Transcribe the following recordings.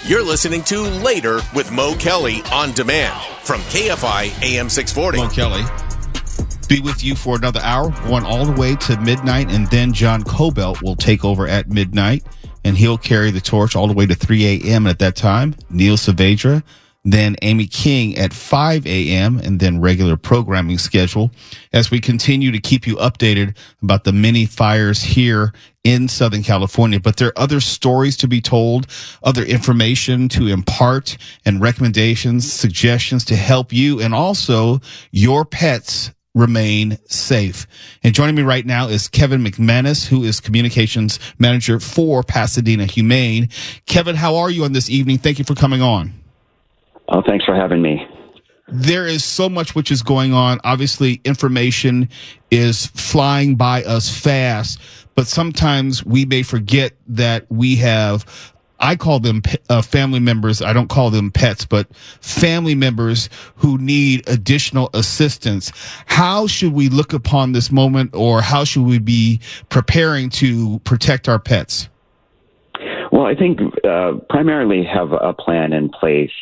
You're listening to Later with Mo Kelly on demand from KFI AM 640. Mo Kelly be with you for another hour, going all the way to midnight, and then John Cobelt will take over at midnight, and he'll carry the torch all the way to 3 a.m. At that time, Neil Saavedra, then Amy King at 5 a.m., and then regular programming schedule as we continue to keep you updated about the many fires here in Southern California. But there are other stories to be told, other information to impart, and recommendations, suggestions to help you and also your pets remain safe. And joining me right now is Kevin McManus, who is communications manager for Pasadena Humane. Kevin, how are you on this evening? Thank you for coming on. Oh, thanks for having me. There is so much which is going on. Obviously, information is flying by us fast, but sometimes we may forget that we have, I call them family members. I don't call them pets, but family members who need additional assistance. How should we look upon this moment, or how should we be preparing to protect our pets? Well, I think primarily have a plan in place,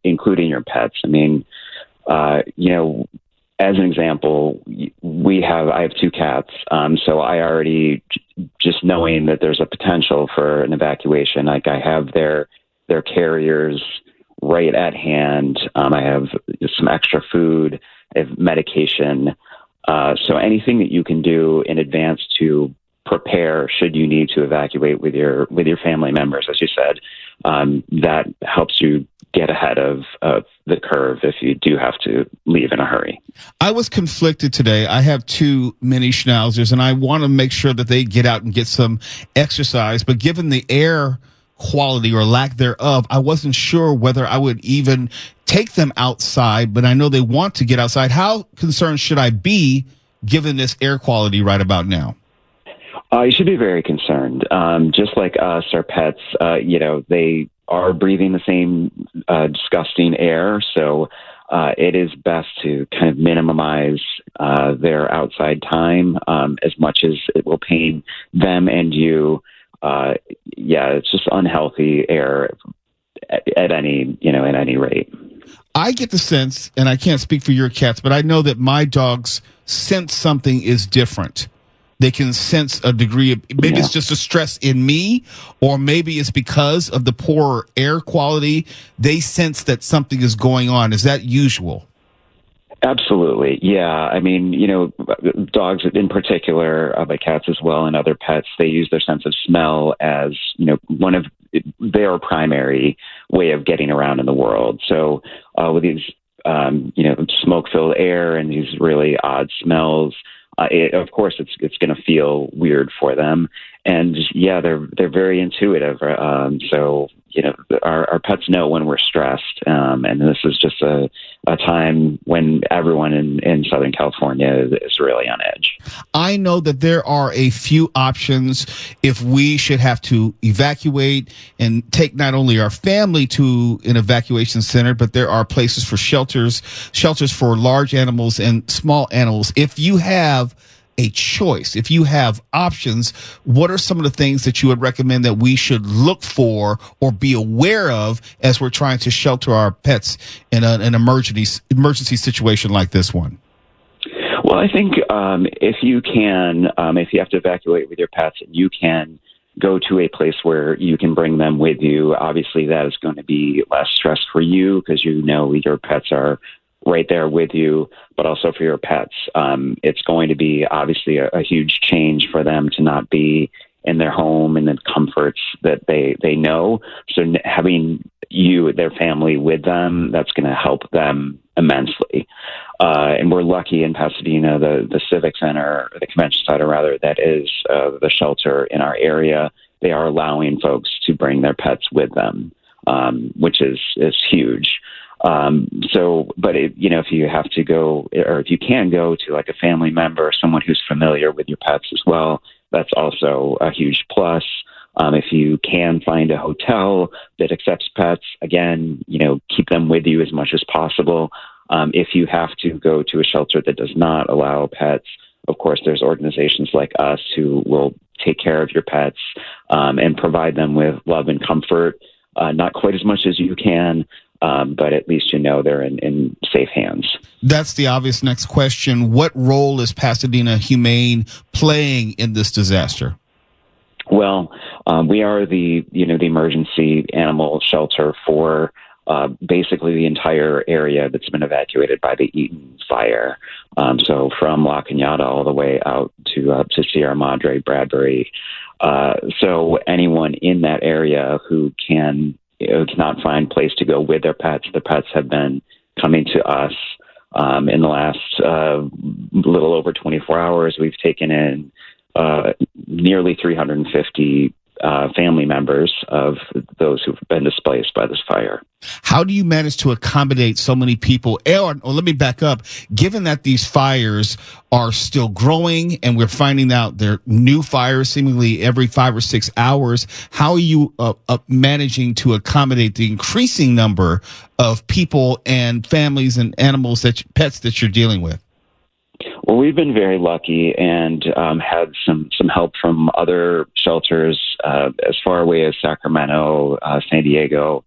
including your pets. I mean, as an example, I have two cats, so I already, just knowing that there's a potential for an evacuation, like I have their carriers right at hand. I have some extra food, I have medication. So anything that you can do in advance to prepare should you need to evacuate with your family members, as you said, that helps you get ahead of the curve if you do have to leave in a hurry. I was conflicted today. I have two mini schnauzers, and I want to make sure that they get out and get some exercise. But given the air quality or lack thereof, I wasn't sure whether I would even take them outside, but I know they want to get outside. How concerned should I be given this air quality right about now? You should be very concerned. Just like us, our pets, they are breathing the same disgusting air. So it is best to kind of minimize their outside time as much as it will pain them and you. It's just unhealthy air at any rate. I get the sense, and I can't speak for your cats, but I know that my dogs sense something is different. They can sense a degree of, maybe it's just a stress in me, or maybe it's because of the poor air quality. They sense that something is going on. Is that usual? Absolutely. Yeah. I mean, dogs in particular, but cats as well, and other pets, they use their sense of smell as, one of their primary way of getting around in the world. So with these, smoke-filled air and these really odd smells, of course, it's going to feel weird for them, and they're very intuitive. So our pets know when we're stressed, and this is just a time when everyone in Southern California is really on edge. I know that there are a few options if we should have to evacuate and take not only our family to an evacuation center, but there are places for shelters for large animals and small animals. If you have a choice, if you have options, what are some of the things that you would recommend that we should look for or be aware of as we're trying to shelter our pets in an emergency situation like this one? Well, I think if you have to evacuate with your pets, you can go to a place where you can bring them with you. Obviously, that is going to be less stress for you because your pets are right there with you, but also for your pets. It's going to be obviously a huge change for them to not be in their home and the comforts that they know. So having their family with them, that's going to help them immensely. And we're lucky in Pasadena, the Civic Center, or the Convention Center rather, that is the shelter in our area. They are allowing folks to bring their pets with them, which is huge. If you have to go, or if you can go to like a family member, someone who's familiar with your pets as well, that's also a huge plus. If you can find a hotel that accepts pets, again, keep them with you as much as possible. If you have to go to a shelter that does not allow pets, of course, there's organizations like us who will take care of your pets and provide them with love and comfort. not quite as much as you can, but at least they're in safe hands. That's the obvious next question. What role is Pasadena Humane playing in this disaster? Well, we are the emergency animal shelter for basically the entire area that's been evacuated by the Eaton fire. So from La Cañada all the way out to Sierra Madre, Bradbury. So anyone in that area who cannot find place to go with their pets, the pets have been coming to us. In the last little over 24 hours, we've taken in nearly 350 family members of those who've been displaced by this fire. How do you manage to accommodate so many people? Or let me back up. Given that these fires are still growing and we're finding out there are new fires seemingly every 5 or 6 hours, how are you managing to accommodate the increasing number of people and families and animals, pets that you're dealing with? Well, we've been very lucky and had some help from other shelters as far away as Sacramento, San Diego,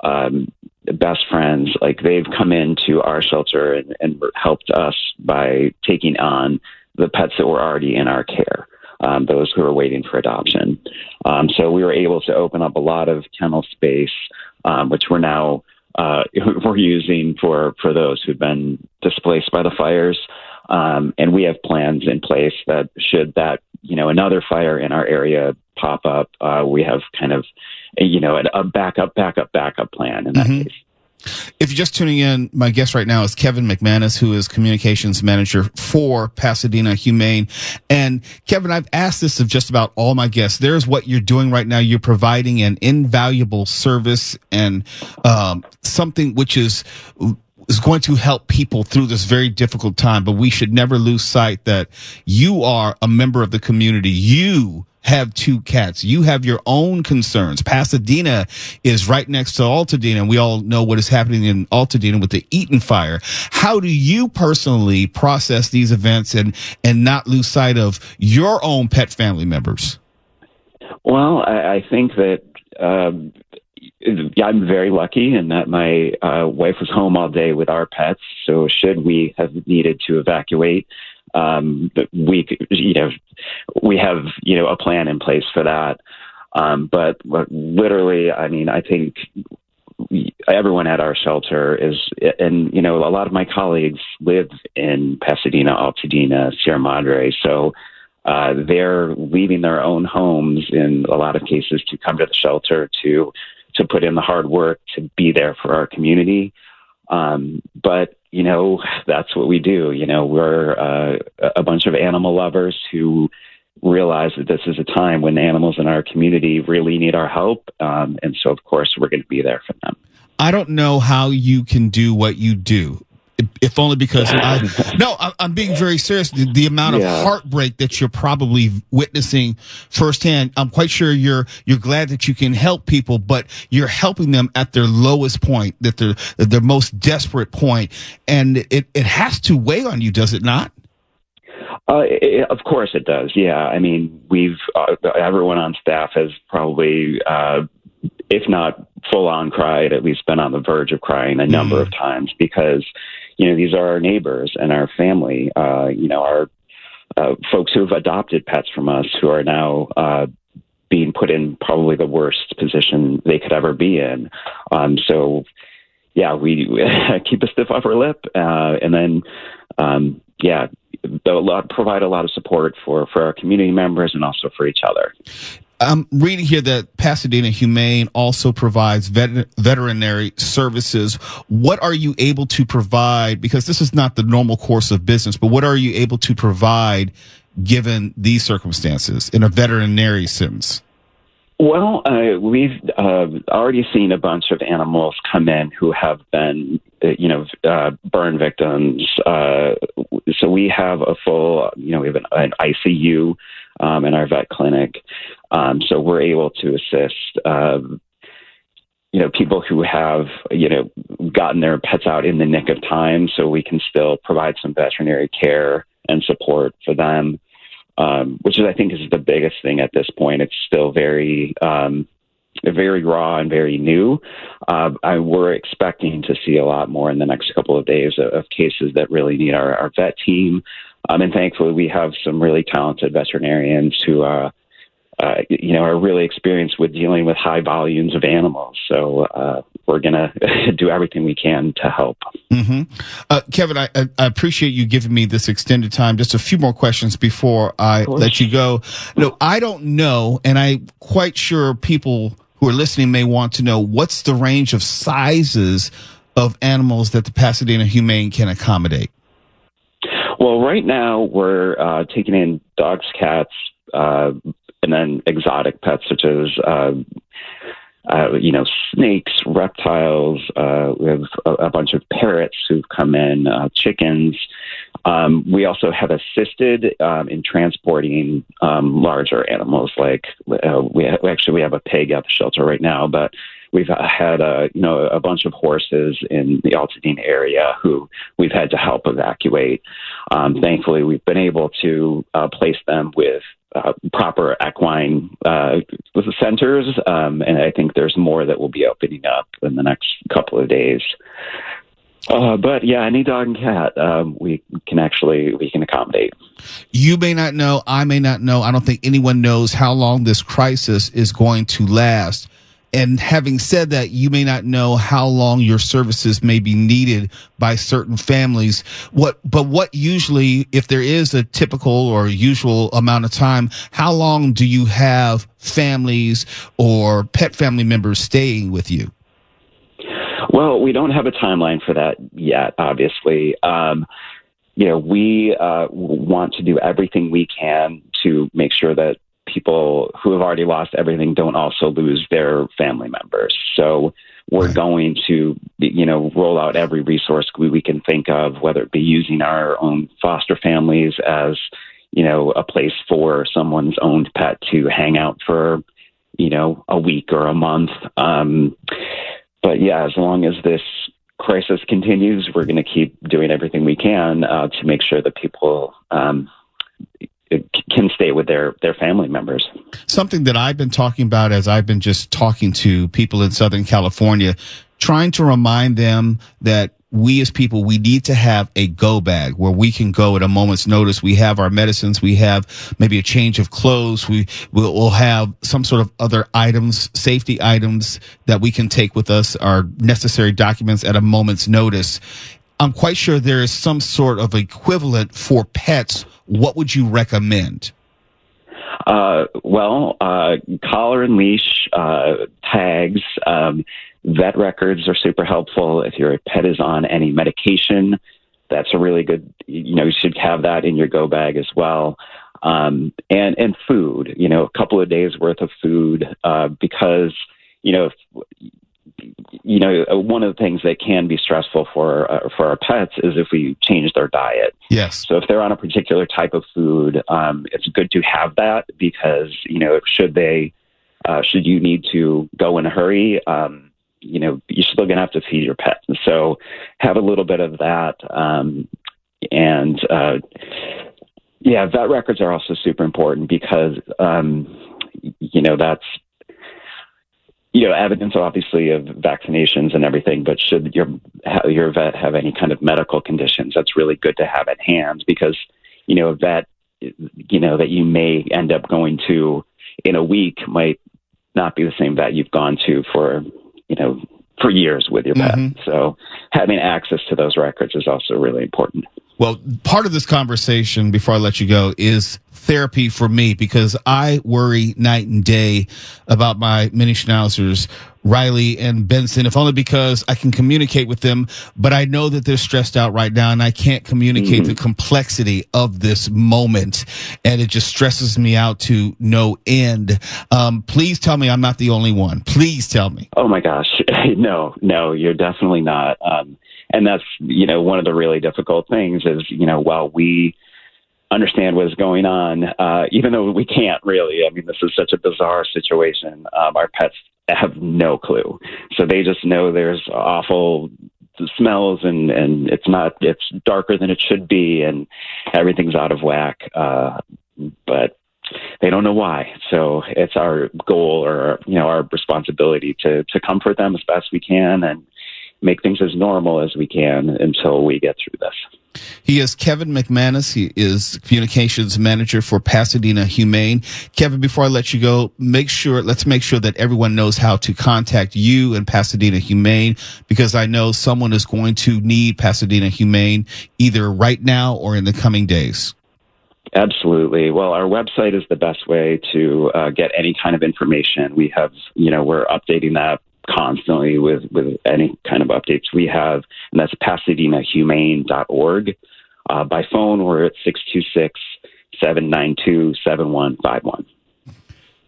best friends. Like, they've come into our shelter and helped us by taking on the pets that were already in our care, those who are waiting for adoption. So we were able to open up a lot of kennel space, which we're now we're using for those who've been displaced by the fires. And we have plans in place that should another fire in our area pop up, we have kind of, a backup plan in that case. If you're just tuning in, my guest right now is Kevin McManus, who is communications manager for Pasadena Humane. And Kevin, I've asked this of just about all my guests. There's what you're doing right now. You're providing an invaluable service and something which is going to help people through this very difficult time. But we should never lose sight that you are a member of the community. You have 2 cats. You have your own concerns. Pasadena is right next to Altadena, and we all know what is happening in Altadena with the Eaton fire. How do you personally process these events and not lose sight of your own pet family members? Well, I think that I'm very lucky in that my wife was home all day with our pets. So should we have needed to evacuate, we have a plan in place for that. But literally, I think everyone at our shelter is, and a lot of my colleagues live in Pasadena, Altadena, Sierra Madre. So they're leaving their own homes in a lot of cases to come to the shelter to put in the hard work to be there for our community. But that's what we do. We're a bunch of animal lovers who realize that this is a time when animals in our community really need our help. And so, of course, we're going to be there for them. I don't know how you can do what you do, if only because I'm being very serious. The amount of heartbreak that you're probably witnessing firsthand. I'm quite sure you're glad that you can help people, but you're helping them at their lowest point, at their most desperate point. And it has to weigh on you, does it not? Of course it does. Yeah. We've everyone on staff has probably, if not full on cried, at least been on the verge of crying a number of times because, these are our neighbors and our family, our folks who have adopted pets from us who are now being put in probably the worst position they could ever be in. So, yeah, we keep a stiff upper lip and then, provide a lot of support for our community members and also for each other. I'm reading here that Pasadena Humane also provides veterinary services. What are you able to provide? Because this is not the normal course of business, but what are you able to provide given these circumstances in a veterinary sense? Well, we've already seen a bunch of animals come in who have been, burn victims. So we have a full, we have an ICU in our vet clinic. So we're able to assist, people who have, gotten their pets out in the nick of time. So we can still provide some veterinary care and support for them. Which I think is the biggest thing at this point. It's still very, very raw and very new. We're expecting to see a lot more in the next couple of days of cases that really need our vet team. And thankfully, we have some really talented veterinarians who are really experienced with dealing with high volumes of animals. So we're going to do everything we can to help. Kevin, I appreciate you giving me this extended time. Just a few more questions before I let you go. No, I don't know, and I'm quite sure people who are listening may want to know, what's the range of sizes of animals that the Pasadena Humane can accommodate? Well, right now we're taking in dogs, cats, and then exotic pets such as snakes, reptiles. We have a bunch of parrots who've come in, chickens. We also have assisted in transporting larger animals. Like we have a pig at the shelter right now, but we've had a bunch of horses in the Altadena area who we've had to help evacuate. Thankfully, we've been able to place them with proper equine centers, and I think there's more that will be opening up in the next couple of days. But yeah, any dog and cat, we can accommodate. You may not know, I may not know, I don't think anyone knows how long this crisis is going to last. And having said that, you may not know how long your services may be needed by certain families. But what usually, if there is a typical or usual amount of time, how long do you have families or pet family members staying with you? Well, we don't have a timeline for that yet, obviously. We want to do everything we can to make sure that people who have already lost everything don't also lose their family members. So we're going to, roll out every resource we can think of, whether it be using our own foster families as, a place for someone's owned pet to hang out for, a week or a month. But yeah, as long as this crisis continues, we're going to keep doing everything we can to make sure that people can stay with their family members. Something that I've been talking about as I've been just talking to people in Southern California, trying to remind them that we as people, we need to have a go bag where we can go at a moment's notice. We have our medicines. We have maybe a change of clothes. We'll have some sort of other items, safety items that we can take with us, our necessary documents at a moment's notice. I'm quite sure there is some sort of equivalent for pets. What would you recommend? Collar and leash, tags, vet records are super helpful. If your pet is on any medication, that's a really good, you should have that in your go bag as well. And food, a couple of days worth of food, because, one of the things that can be stressful for our pets is if we change their diet. Yes. So if they're on a particular type of food, it's good to have that because, should you need to go in a hurry, you're still going to have to feed your pet. So have a little bit of that. Vet records are also super important because, that's, evidence obviously of vaccinations and everything, but should your vet have any kind of medical conditions, that's really good to have at hand because, a vet, that you may end up going to in a week might not be the same vet you've gone to for years with your pet. So having access to those records is also really important. Well, part of this conversation, before I let you go, is therapy for me because I worry night and day about my mini schnauzers, Riley and Benson, if only because I can communicate with them, but I know that they're stressed out right now and I can't communicate the complexity of this moment. And it just stresses me out to no end. Please tell me I'm not the only one. Please tell me. Oh my gosh. No, you're definitely not. And that's, one of the really difficult things is, while we understand what is going on, even though we can't really, this is such a bizarre situation. Our pets have no clue. So they just know there's awful smells and it's darker than it should be and everything's out of whack. But they don't know why. So it's our goal or, our responsibility to comfort them as best we can and make things as normal as we can until we get through this. He is Kevin McManus. He is communications manager for Pasadena Humane. Kevin, before I let you go, let's make sure that everyone knows how to contact you and Pasadena Humane, because I know someone is going to need Pasadena Humane either right now or in the coming days. Absolutely. Well, our website is the best way to get any kind of information. We have, we're updating that constantly with any kind of updates we have, and that's PasadenaHumane.org. By phone, we're at 626-792-7151.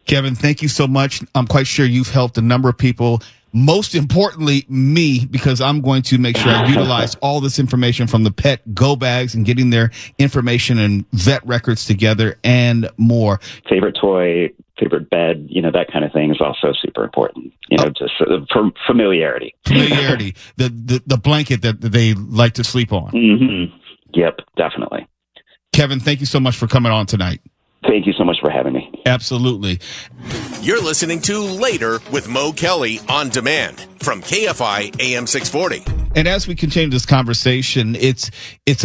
Kevin, thank you so much. I'm quite sure you've helped a number of people. Most importantly, me, because I'm going to make sure I utilize all this information from the pet go bags and getting their information and vet records together and more. Favorite toy, favorite bed, that kind of thing is also super important, just for familiarity. Familiarity, the blanket that they like to sleep on. Mm-hmm. Yep, definitely. Kevin, thank you so much for coming on tonight. Thank you so much for having me. Absolutely. You're listening to Later with Mo Kelly on demand from KFI AM 640. And as we continue this conversation, it's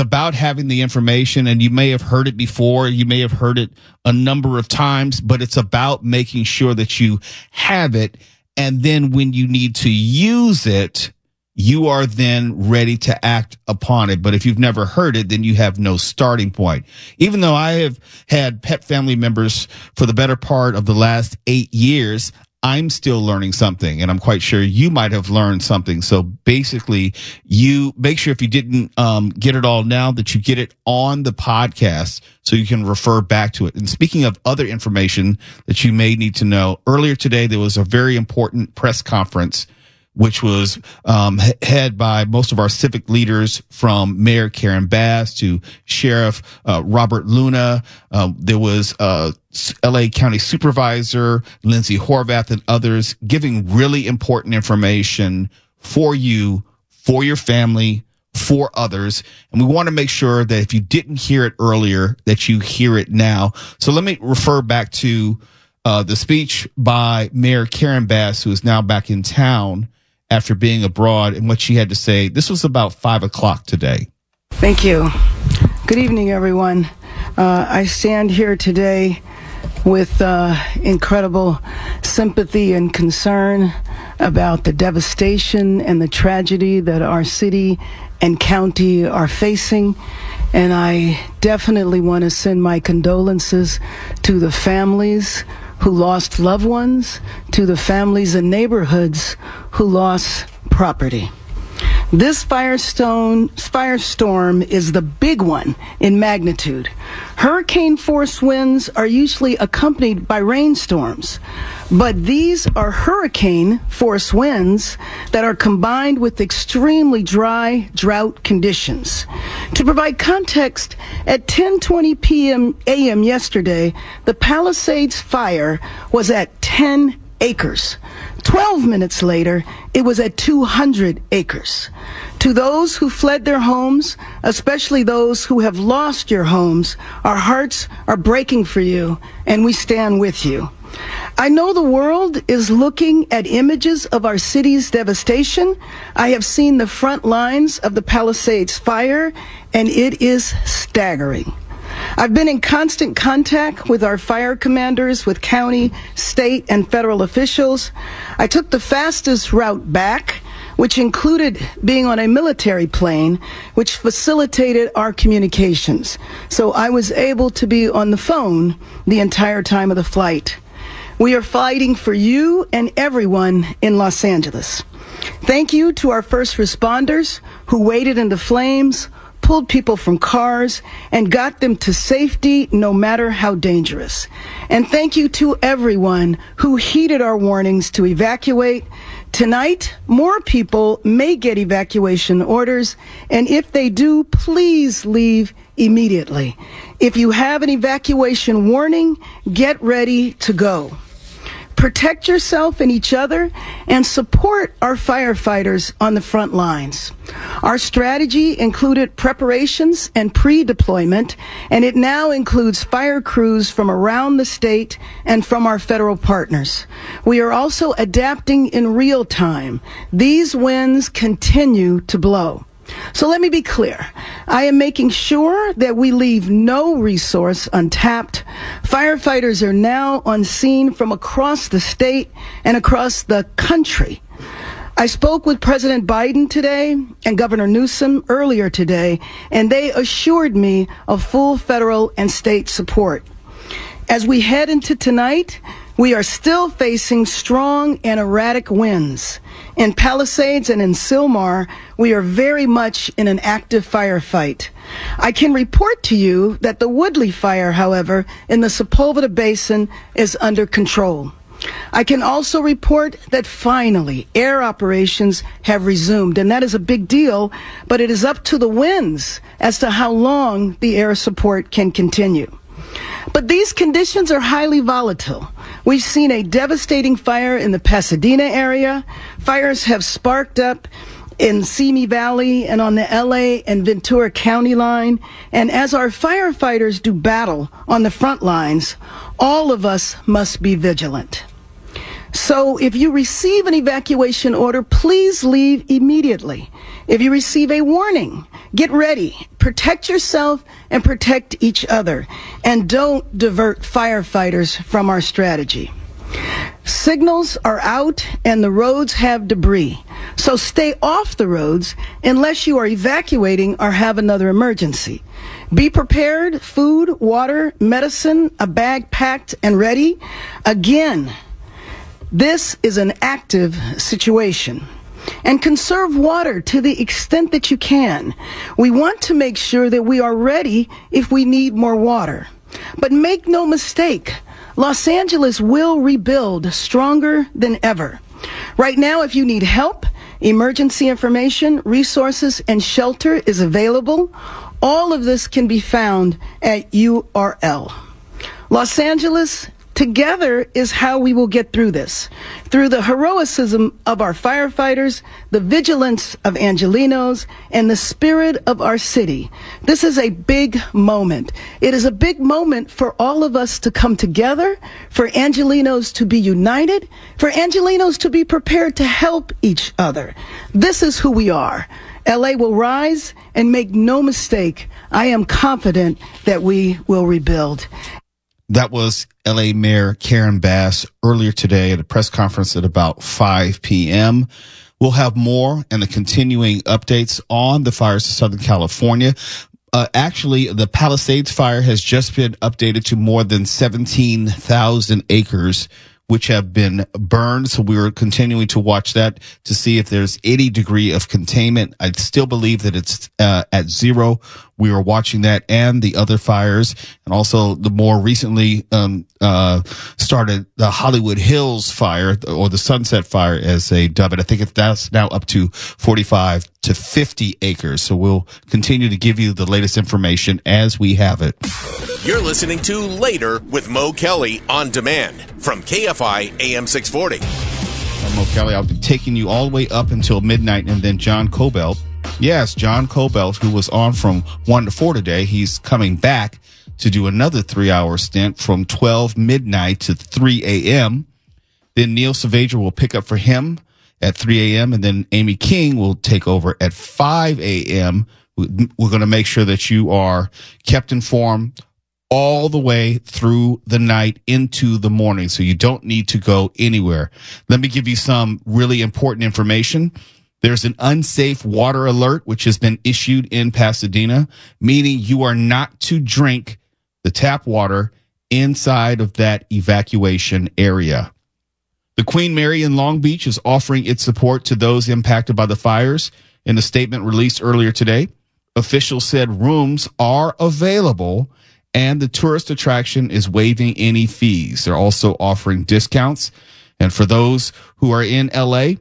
about having the information, and you may have heard it before, you may have heard it a number of times, but it's about making sure that you have it, and then when you need to use it, you are then ready to act upon it. But if you've never heard it, then you have no starting point. Even though I have had pet family members for the better part of the last 8 years, I'm still learning something, and I'm quite sure you might have learned something. So basically, you make sure if you didn't get it all now, that you get it on the podcast so you can refer back to it. And speaking of other information that you may need to know, earlier today there was a very important press conference which was head by most of our civic leaders, from Mayor Karen Bass to Sheriff Robert Luna. There was L.A. County Supervisor Lindsay Horvath and others giving really important information for you, for your family, for others. And we want to make sure that if you didn't hear it earlier, that you hear it now. So let me refer back to the speech by Mayor Karen Bass, who is now back in town after being abroad, and what she had to say. This was about 5:00 today. Thank you. Good evening, everyone. I stand here today with incredible sympathy and concern about the devastation and the tragedy that our city and county are facing. And I definitely want to send my condolences to the families who lost loved ones, to the families and neighborhoods who lost property. This firestorm is the big one in magnitude. Hurricane force winds are usually accompanied by rainstorms, but these are hurricane force winds that are combined with extremely dry drought conditions. To provide context, at 10:20 a.m. yesterday, the Palisades fire was at 10 acres. 12 minutes later, it was at 200 acres. To those who fled their homes, especially those who have lost your homes, our hearts are breaking for you, and we stand with you. I know the world is looking at images of our city's devastation. I have seen the front lines of the Palisades fire, and it is staggering. I've been in constant contact with our fire commanders, with county, state, and federal officials. I took the fastest route back, which included being on a military plane, which facilitated our communications. So I was able to be on the phone the entire time of the flight. We are fighting for you and everyone in Los Angeles. Thank you to our first responders who waded into flames, pulled people from cars, and got them to safety no matter how dangerous. And thank you to everyone who heeded our warnings to evacuate. Tonight, more people may get evacuation orders, and if they do, please leave immediately. If you have an evacuation warning, get ready to go. Protect yourself and each other and support our firefighters on the front lines. Our strategy included preparations and pre-deployment, and it now includes fire crews from around the state and from our federal partners. We are also adapting in real time. These winds continue to blow. So let me be clear. I am making sure that we leave no resource untapped. Firefighters are now on scene from across the state and across the country. I spoke with President Biden today and Governor Newsom earlier today, and they assured me of full federal and state support. As we head into tonight, we are still facing strong and erratic winds. In Palisades and in Sylmar, we are very much in an active firefight. I can report to you that the Woodley fire, however, in the Sepulveda Basin is under control. I can also report that finally air operations have resumed, and that is a big deal, but it is up to the winds as to how long the air support can continue. But these conditions are highly volatile. We've seen a devastating fire in the Pasadena area. Fires have sparked up in Simi Valley and on the LA and Ventura County line. And as our firefighters do battle on the front lines, all of us must be vigilant. So if you receive an evacuation order, please leave immediately. If you receive a warning, get ready. Protect yourself and protect each other. And don't divert firefighters from our strategy. Signals are out and the roads have debris. So stay off the roads unless you are evacuating or have another emergency. Be prepared, food, water, medicine, a bag packed and ready. Again, this is an active situation. And conserve water to the extent that you can. We want to make sure that we are ready if we need more water. But make no mistake, Los Angeles will rebuild stronger than ever. Right now, if you need help, emergency information, resources, and shelter is available. All of this can be found at URL. Los Angeles, together is how we will get through this. Through the heroism of our firefighters, the vigilance of Angelenos, and the spirit of our city. This is a big moment. It is a big moment for all of us to come together, for Angelenos to be united, for Angelenos to be prepared to help each other. This is who we are. LA will rise, and make no mistake, I am confident that we will rebuild. That was LA Mayor Karen Bass earlier today at a press conference at about 5 p.m. We'll have more and the continuing updates on the fires in Southern California. Actually, the Palisades fire has just been updated to more than 17,000 acres, which have been burned. So we are continuing to watch that to see if there's any degree of containment. I still believe that it's at zero. We are watching that and the other fires, and also the more recently started the Hollywood Hills fire, or the Sunset Fire as they dub it. I think that's now up to 45 to 50 acres. So we'll continue to give you the latest information as we have it. You're listening to Later with Mo Kelly on demand from KFI AM 640. I'm Mo Kelly. I'll be taking you all the way up until midnight, and then John Cobelt. Yes, John Cobelt, who was on from 1 to 4 today, he's coming back to do another 3-hour stint from 12 midnight to 3 a.m. Then Neil Saavedra will pick up for him at 3 a.m., and then Amy King will take over at 5 a.m. We're going to make sure that you are kept informed all the way through the night into the morning, so you don't need to go anywhere. Let me give you some really important information. There's an unsafe water alert, which has been issued in Pasadena, meaning you are not to drink the tap water inside of that evacuation area. The Queen Mary in Long Beach is offering its support to those impacted by the fires. In a statement released earlier today, officials said rooms are available and the tourist attraction is waiving any fees. They're also offering discounts. And for those who are in LA,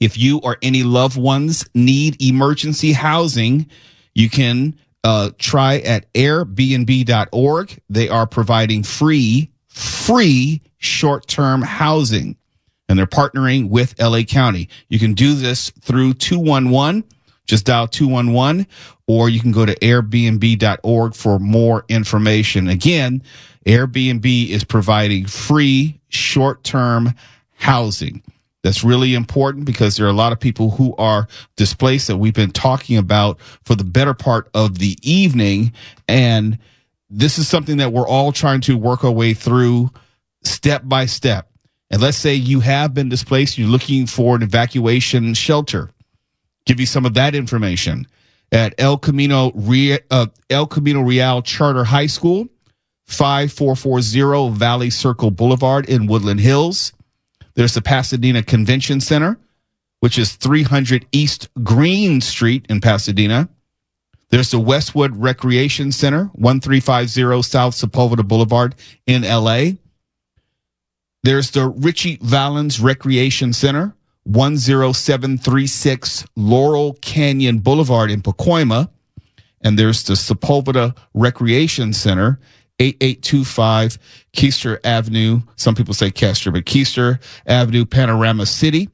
if you or any loved ones need emergency housing, you can try at airbnb.org. They are providing free short-term housing. And they're partnering with LA County. You can do this through 211. Just dial 211, or you can go to airbnb.org for more information. Again, Airbnb is providing free short-term housing. That's really important because there are a lot of people who are displaced that we've been talking about for the better part of the evening. And this is something that we're all trying to work our way through step by step. And let's say you have been displaced, you're looking for an evacuation shelter. Give you some of that information at El Camino Real Charter High School, 5440 Valley Circle Boulevard in Woodland Hills. There's the Pasadena Convention Center, which is 300 East Green Street in Pasadena. There's the Westwood Recreation Center, 1350 South Sepulveda Boulevard in LA. There's the Richie Valens Recreation Center, 10736 Laurel Canyon Boulevard in Pacoima. And there's the Sepulveda Recreation Center, 8825 Keister Avenue. Some people say Kester, but Keister Avenue, Panorama City.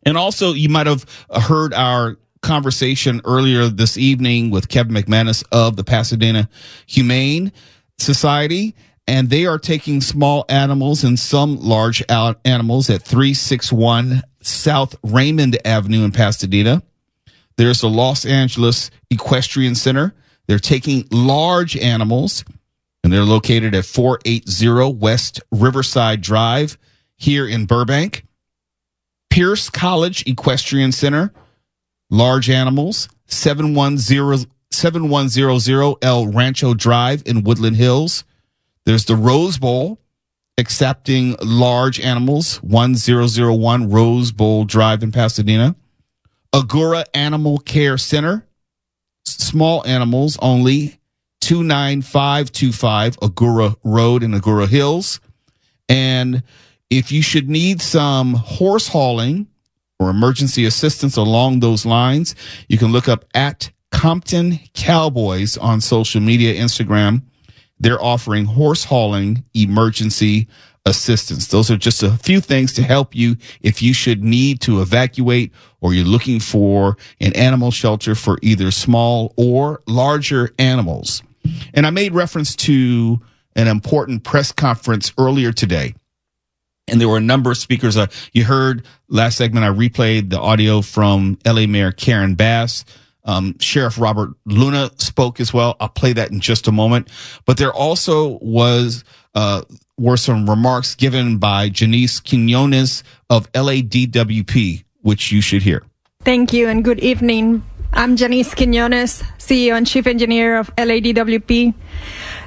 And also, you might have heard our conversation earlier this evening with Kevin McManus of the Pasadena Humane Society. And they are taking small animals and some large animals at 361 South Raymond Avenue in Pasadena. There's the Los Angeles Equestrian Center. They're taking large animals, and they're located at 480 West Riverside Drive here in Burbank. Pierce College Equestrian Center, large animals, 7100 El Rancho Drive in Woodland Hills. There's the Rose Bowl, accepting large animals, 1001 Rose Bowl Drive in Pasadena. Agura Animal Care Center, small animals only, 29525 Agura Road in Agura Hills. And if you should need some horse hauling or emergency assistance along those lines, you can look up at Compton Cowboys on social media, Instagram. They're offering horse hauling emergency assistance. Those are just a few things to help you if you should need to evacuate or you're looking for an animal shelter for either small or larger animals. And I made reference to an important press conference earlier today. And there were a number of speakers. You heard last segment, I replayed the audio from LA Mayor Karen Bass. Sheriff Robert Luna spoke as well. I'll play that in just a moment. But there also were some remarks given by Janice Quinones of LADWP, which you should hear. Thank you and good evening. I'm Janice Quinones, CEO and Chief Engineer of LADWP.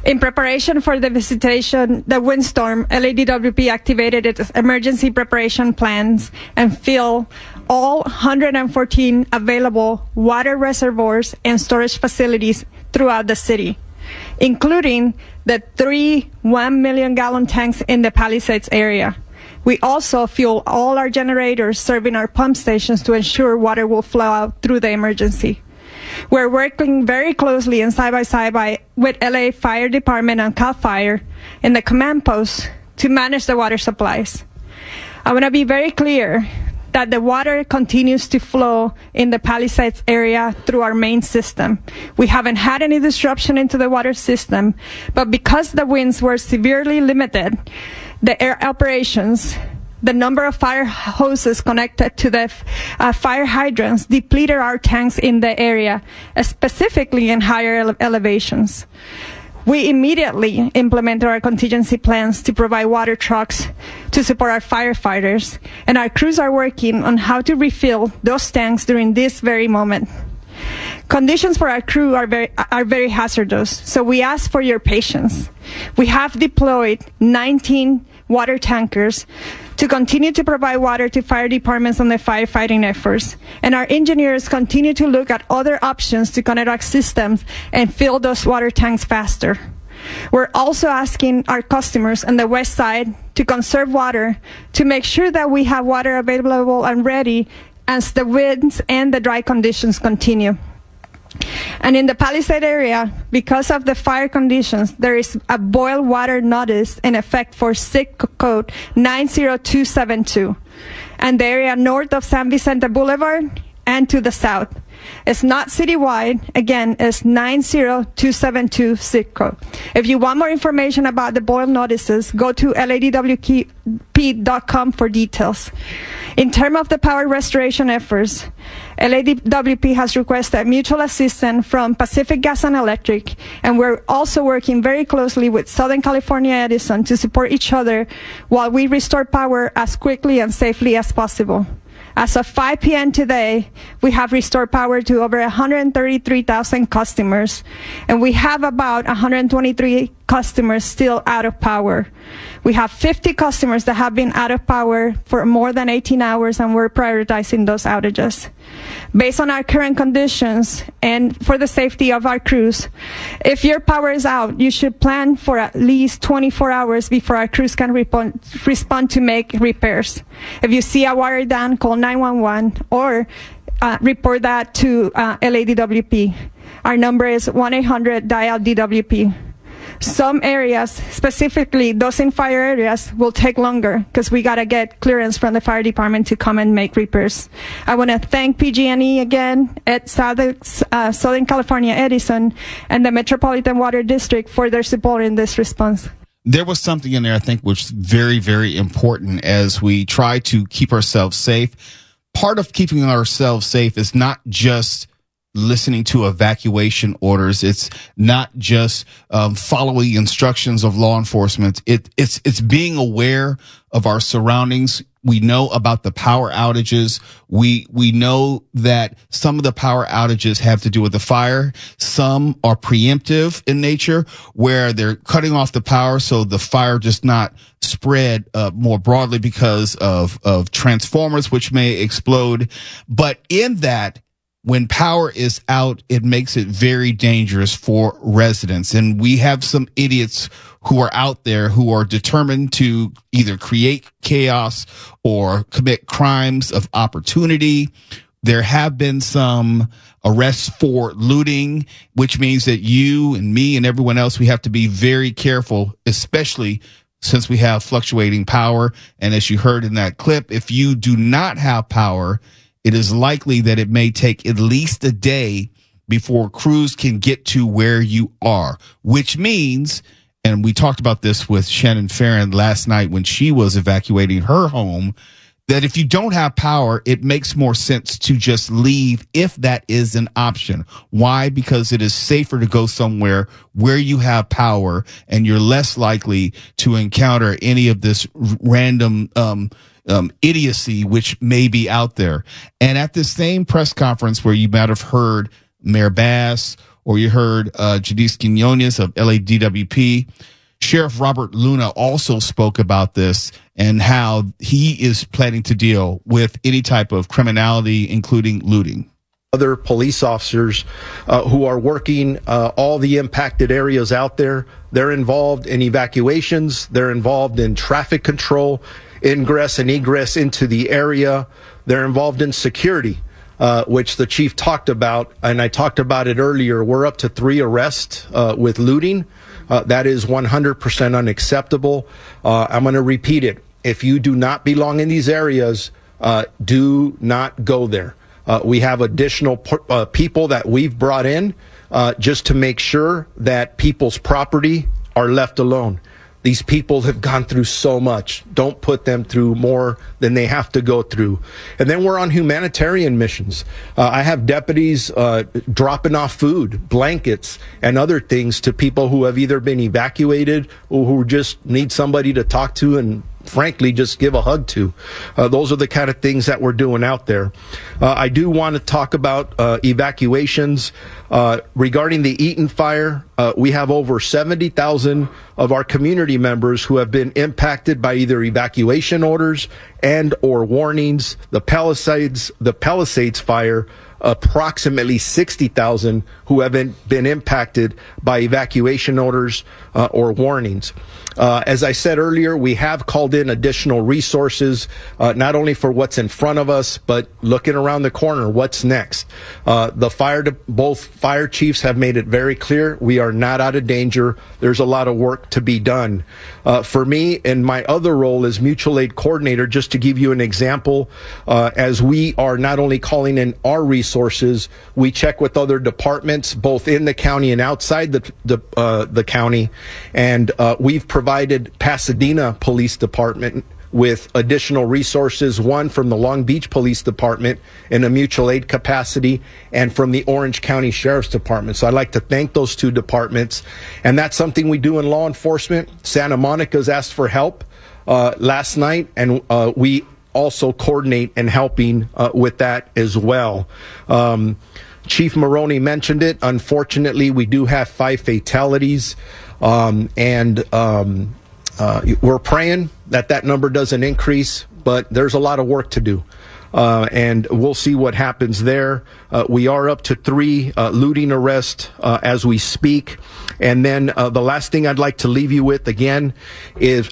In preparation for the windstorm, LADWP activated its emergency preparation plans and filled all 114 available water reservoirs and storage facilities throughout the city, including the 3 1-million-gallon tanks in the Palisades area. We also fuel all our generators serving our pump stations to ensure water will flow out through the emergency. We're working very closely and side by side with LA Fire Department and CAL FIRE in the command post to manage the water supplies. I want to be very clear that the water continues to flow in the Palisades area through our main system. We haven't had any disruption into the water system, but because the winds were severely limited, the air operations, the number of fire hoses connected to the fire hydrants depleted our tanks in the area, specifically in higher elevations. We immediately implemented our contingency plans to provide water trucks to support our firefighters, and our crews are working on how to refill those tanks during this very moment. Conditions for our crew are very hazardous, so we ask for your patience. We have deployed 19 water tankers to continue to provide water to fire departments on the firefighting efforts, and our engineers continue to look at other options to connect our systems and fill those water tanks faster. We're also asking our customers on the west side to conserve water to make sure that we have water available and ready as the winds and the dry conditions continue. And in the Palisade area, because of the fire conditions, there is a boil water notice in effect for SIC code 90272. And the area north of San Vicente Boulevard and to the south. It's not citywide. Again, it's 90272 SIC code. If you want more information about the boil notices, go to ladwp.com for details. In terms of the power restoration efforts, LADWP has requested mutual assistance from Pacific Gas and Electric, and we're also working very closely with Southern California Edison to support each other while we restore power as quickly and safely as possible. As of 5 p.m. today, we have restored power to over 133,000 customers, and we have about 123 customers still out of power. We have 50 customers that have been out of power for more than 18 hours, and we're prioritizing those outages. Based on our current conditions and for the safety of our crews, if your power is out, you should plan for at least 24 hours before our crews can respond to make repairs. If you see a wire down, call 911 or report that to LADWP. Our number is 1-800-DIAL-DWP. Some areas, specifically those in fire areas, will take longer because we got to get clearance from the fire department to come and make repairs. I want to thank PG&E again at Southern California Edison and the Metropolitan Water District for their support in this response. There was something in there I think which is very, very important as we try to keep ourselves safe. Part of keeping ourselves safe is not just listening to evacuation orders. It's not just following instructions of law enforcement. It's being aware of our surroundings. We know about the power outages. We know that some of the power outages have to do with the fire. Some are preemptive in nature, where they're cutting off the power so the fire does not spread more broadly because of transformers, which may explode. But in that, when power is out, it makes it very dangerous for residents. And we have some idiots who are out there who are determined to either create chaos or commit crimes of opportunity. There have been some arrests for looting, which means that you and me and everyone else, we have to be very careful, especially since we have fluctuating power. And as you heard in that clip, if you do not have power, it is likely that it may take at least a day before crews can get to where you are, which means, and we talked about this with Shannon Farron last night when she was evacuating her home, that if you don't have power, it makes more sense to just leave if that is an option. Why? Because it is safer to go somewhere where you have power and you're less likely to encounter any of this random idiocy which may be out there. And at the same press conference where you might have heard Mayor Bass or you heard Janice Quinones of LADWP, Sheriff Robert Luna also spoke about this and how he is planning to deal with any type of criminality, including looting. Other police officers who are working all the impacted areas out there. They're involved in evacuations. They're involved in traffic control, ingress and egress into the area. They're involved in security, which the chief talked about, and I talked about it earlier. We're up to 3 arrests with looting. That is 100% unacceptable. I'm going to repeat it. If you do not belong in these areas, do not go there. We have additional people that we've brought in just to make sure that people's property are left alone. These people have gone through so much. Don't put them through more than they have to go through. And then we're on humanitarian missions. I have deputies dropping off food, blankets, and other things to people who have either been evacuated or who just need somebody to talk to and frankly just give a hug to. Those are the kind of things that we're doing out there. I do want to talk about evacuations. Regarding the Eaton fire, we have over 70,000 of our community members who have been impacted by either evacuation orders and or warnings. The Palisades fire approximately 60,000 who have been impacted by evacuation orders or warnings. As I said earlier, we have called in additional resources, not only for what's in front of us, but looking around the corner, what's next. Both fire chiefs have made it very clear we are not out of danger. There's a lot of work to be done. For me, in my other role as mutual aid coordinator, just to give you an example, as we are not only calling in our resources, we check with other departments, both in the county and outside the county, and we've provided Pasadena Police Department with additional resources, one from the Long Beach Police Department in a mutual aid capacity, and from the Orange County Sheriff's Department. So I'd like to thank those two departments. And that's something we do in law enforcement. Santa Monica's asked for help last night, and we also coordinate and helping with that as well. Chief Maroney mentioned it. Unfortunately, we do have 5 fatalities. And we're praying that number doesn't increase, but there's a lot of work to do. And we'll see what happens there. We are up to 3 looting arrests as we speak. And then the last thing I'd like to leave you with again is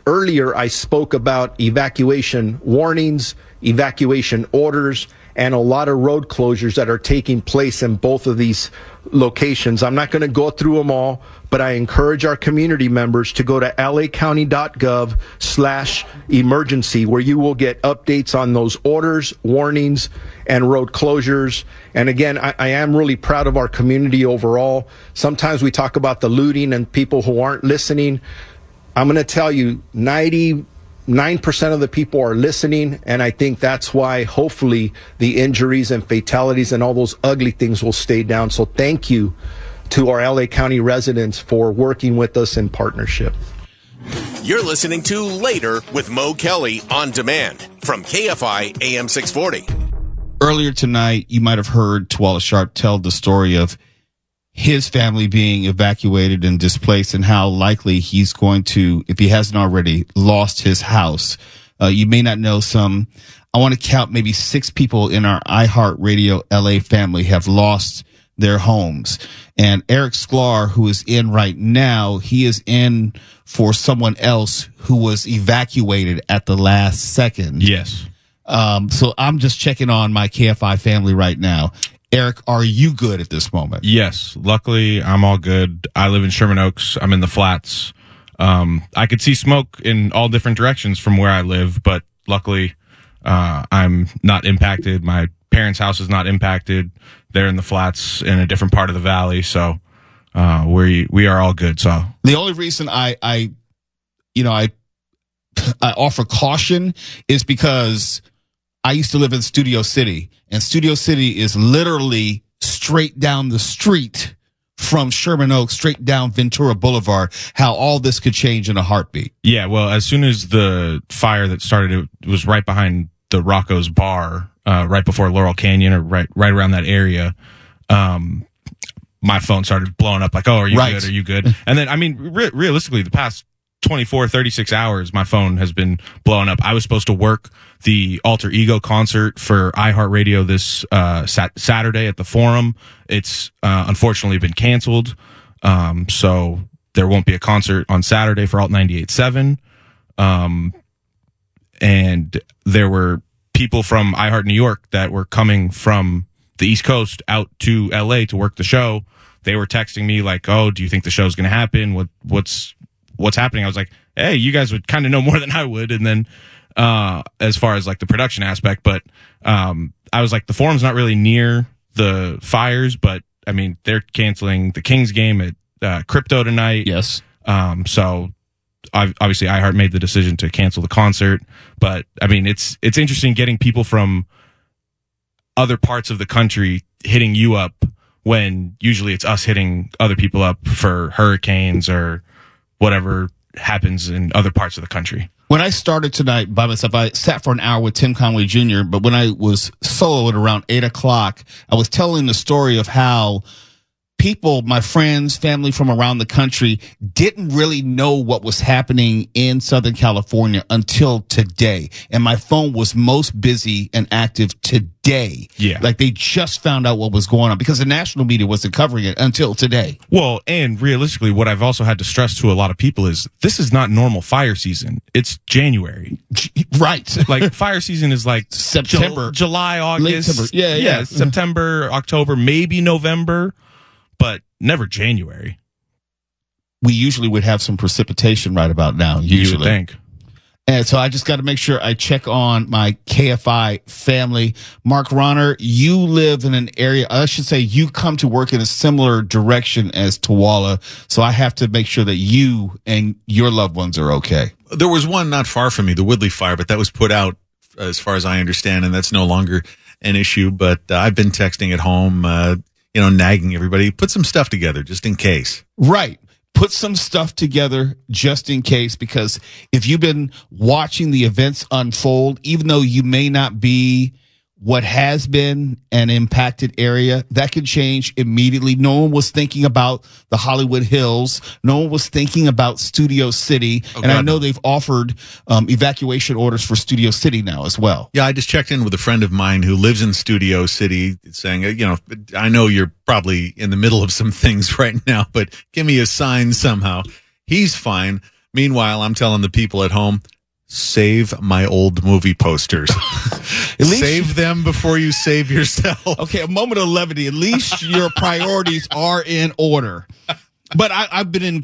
earlier I spoke about evacuation warnings, evacuation orders, and a lot of road closures that are taking place in both of these locations. I'm not going to go through them all, but I encourage our community members to go to lacounty.gov/emergency, where you will get updates on those orders, warnings, and road closures. And again, I am really proud of our community overall. Sometimes we talk about the looting and people who aren't listening. I'm going to tell you, 99% of the people are listening, and I think that's why hopefully the injuries and fatalities and all those ugly things will stay down. So thank you to our LA County residents for working with us in partnership. You're listening to Later with Mo Kelly on demand from KFI AM 640. Earlier tonight, you might have heard Tawala Sharp tell the story of his family being evacuated and displaced, and how likely he's going to, if he hasn't already, lost his house. You may not know I want to count maybe 6 people in our iHeartRadio LA family have lost their homes. And Eric Sklar, who is in right now, he is in for someone else who was evacuated at the last second. Yes. So I'm just checking on my KFI family right now. Eric, are you good at this moment? Yes. Luckily, I'm all good. I live in Sherman Oaks. I'm in the flats. I could see smoke in all different directions from where I live, but luckily, I'm not impacted. My parents' house is not impacted. They're in the flats in a different part of the valley. So, we are all good. So the only reason I offer caution is because I used to live in Studio City, and Studio City is literally straight down the street from Sherman Oaks, straight down Ventura Boulevard, how all this could change in a heartbeat. Yeah, well, as soon as the fire that started, it was right behind the Rocco's Bar, right before Laurel Canyon, or right around that area. My phone started blowing up like, oh, are you good? Are you good? And then, I mean, realistically, the past 36 hours, my phone has been blowing up. I was supposed to work the Alter Ego concert for iHeartRadio this Saturday at the Forum. It's unfortunately been canceled, so there won't be a concert on Saturday for Alt 98.7. And there were people from iHeart New York that were coming from the East Coast out to LA to work the show. They were texting me like, "Oh, do you think the show's going to happen? What's happening?" I was like, "Hey, you guys would kind of know more than I would." And then, as far as like the production aspect, but, I was like, the Forum's not really near the fires, but I mean, they're canceling the Kings game at, Crypto tonight. Yes. So obviously iHeart made the decision to cancel the concert, but I mean, it's interesting getting people from other parts of the country hitting you up when usually it's us hitting other people up for hurricanes or whatever happens in other parts of the country. When I started tonight by myself, I sat for an hour with Tim Conway Jr., but when I was solo at around 8 o'clock, I was telling the story of how people, my friends, family from around the country didn't really know what was happening in Southern California until today. And my phone was most busy and active today. Yeah. Like they just found out what was going on because the national media wasn't covering it until today. Well, and realistically, what I've also had to stress to a lot of people is this is not normal fire season. It's January. Right. Like fire season is like September. July, August. Late September. Yeah. September, October, maybe November, but never January. We usually would have some precipitation right about now. You Usually. would think. And so I just got to make sure I check on my KFI family. Mark Ronner, you live in an area, I should say you come to work in a similar direction as Tawala. So I have to make sure that you and your loved ones are okay. There was one not far from me, the Woodley fire, but that was put out as far as I understand, and that's no longer an issue. But I've been texting at home, nagging everybody, put some stuff together just in case. Right. Put some stuff together just in case, because if you've been watching the events unfold, even though you may not be what has been an impacted area, that could change immediately. No one was thinking about the Hollywood Hills. No one was thinking about Studio City. I know they've offered evacuation orders for Studio City now as well. Yeah, I just checked in with a friend of mine who lives in Studio City saying, I know you're probably in the middle of some things right now, but give me a sign somehow. He's fine. Meanwhile, I'm telling the people at home, save my old movie posters. Save them before you save yourself. Okay, a moment of levity. At least your priorities are in order. But I've been in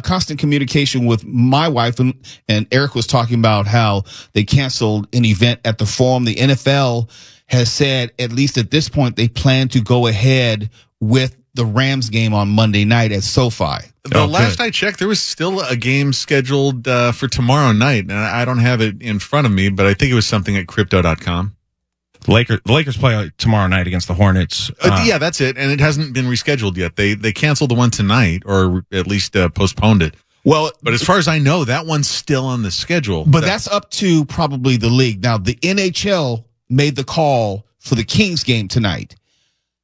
constant communication with my wife, and Eric was talking about how they canceled an event at the Forum. The NFL has said, at least at this point, they plan to go ahead with the Rams game on Monday night at SoFi. The last I checked, there was still a game scheduled for tomorrow night, and I don't have it in front of me, but I think it was something at crypto.com. The Lakers play tomorrow night against the Hornets. Yeah, that's it, and it hasn't been rescheduled yet. They canceled the one tonight, or at least postponed it. Well, but as far as I know, that one's still on the schedule. But that's up to probably the league. Now, the NHL made the call for the Kings game tonight.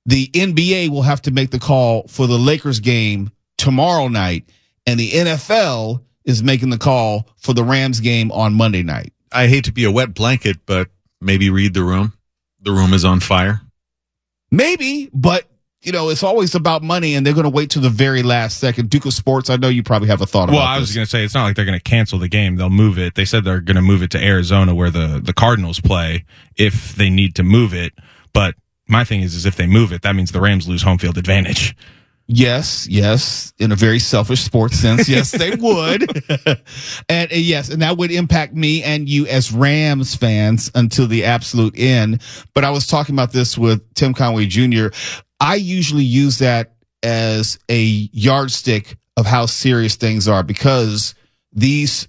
The NBA will have to make the call for the Lakers game tomorrow night, and the NFL is making the call for the Rams game on Monday night. I hate to be a wet blanket, but maybe read the room. The room is on fire. Maybe, but it's always about money, and they're going to wait till the very last second. Duke of Sports, I know you probably have a thought about this. Well, I was going to say, it's not like they're going to cancel the game. They'll move it. They said they're going to move it to Arizona where the Cardinals play if they need to move it. But my thing is if they move it, that means the Rams lose home field advantage. Yes. In a very selfish sports sense, yes, they would. And yes, and that would impact me and you as Rams fans until the absolute end. But I was talking about this with Tim Conway Jr. I usually use that as a yardstick of how serious things are, because these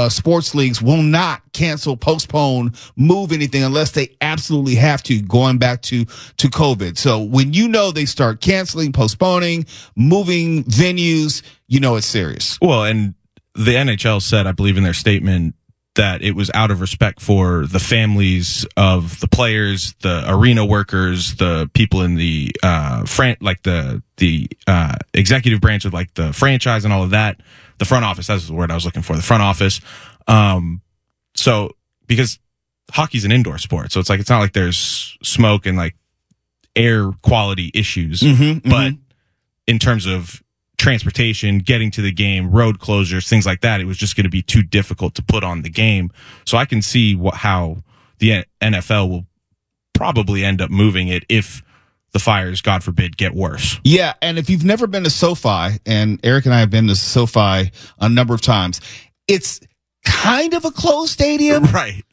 sports leagues will not cancel, postpone, move anything unless they absolutely have to, going back to COVID. So when they start canceling, postponing, moving venues, it's serious. Well, and the NHL said, I believe in their statement, that it was out of respect for the families of the players, the arena workers, the people in the executive branch of like the franchise and all of that. The front office, that's the word I was looking for, the front office. So because hockey's an indoor sport, so it's not like there's smoke and like air quality issues, but in terms of transportation, getting to the game, road closures, things like that, it was just going to be too difficult to put on the game. So I can see how the NFL will probably end up moving it if the fires, God forbid, get worse. Yeah, and if you've never been to SoFi, and Eric and I have been to SoFi a number of times, it's kind of a closed stadium. Right.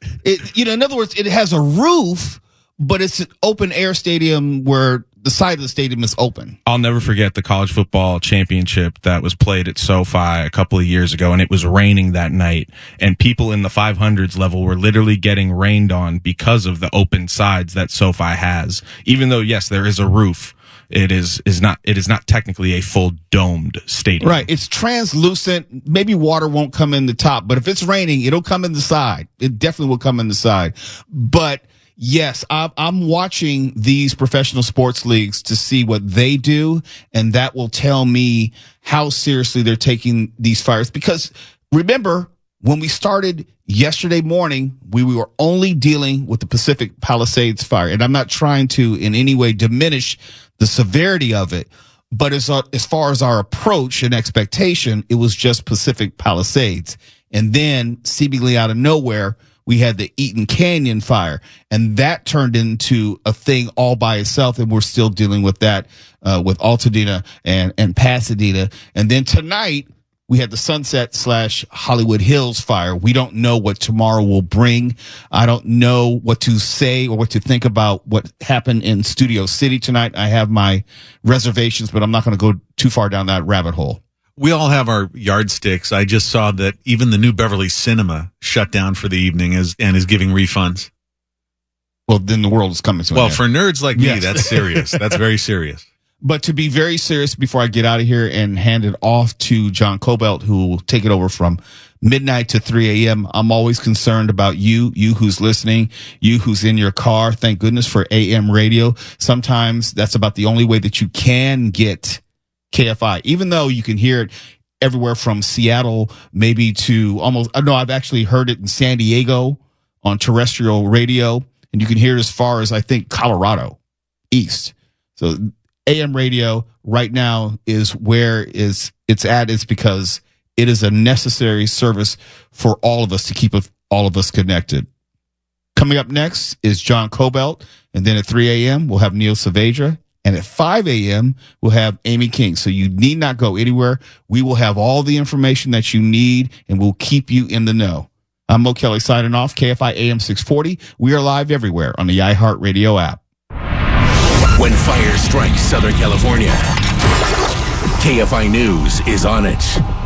In other words, it has a roof, but it's an open air stadium where the side of the stadium is open. I'll never forget the college football championship that was played at SoFi a couple of years ago, and it was raining that night, and people in the 500s level were literally getting rained on because of the open sides that SoFi has. Even though, yes, there is a roof, it is not technically a full domed stadium. Right. It's translucent. Maybe water won't come in the top, but if it's raining, it'll come in the side. It definitely will come in the side. But Yes, I'm watching these professional sports leagues to see what they do, and that will tell me how seriously they're taking these fires. Because remember, when we started yesterday morning, we were only dealing with the Pacific Palisades fire. And I'm not trying to in any way diminish the severity of it. But as far as our approach and expectation, it was just Pacific Palisades. And then seemingly out of nowhere, we had the Eaton Canyon fire. And that turned into a thing all by itself. And we're still dealing with that with Altadena and Pasadena. And then tonight, we had the Sunset/Hollywood Hills fire. We don't know what tomorrow will bring. I don't know what to say or what to think about what happened in Studio City tonight. I have my reservations, but I'm not going to go too far down that rabbit hole. We all have our yardsticks. I just saw that even the New Beverly Cinema shut down for the evening and is giving refunds. Well, then the world is coming to an end. For nerds like me, that's serious. That's very serious. But to be very serious, before I get out of here and hand it off to John Cobelt, who will take it over from midnight to 3 a.m., I'm always concerned about you who's listening, you who's in your car. Thank goodness for AM radio. Sometimes that's about the only way that you can get KFI, even though you can hear it everywhere from Seattle, maybe to I've actually heard it in San Diego on terrestrial radio, and you can hear it as far as, I think, Colorado east. So AM radio right now is where it's at. It's because it is a necessary service for all of us to keep all of us connected. Coming up next is John Cobelt, and then at 3 a.m. we'll have Neil Saavedra, and at 5 a.m. we'll have Amy King. So you need not go anywhere. We will have all the information that you need, and we'll keep you in the know. I'm Mo Kelly signing off, KFI AM 640. We are live everywhere on the iHeartRadio app. When fire strikes Southern California, KFI News is on it.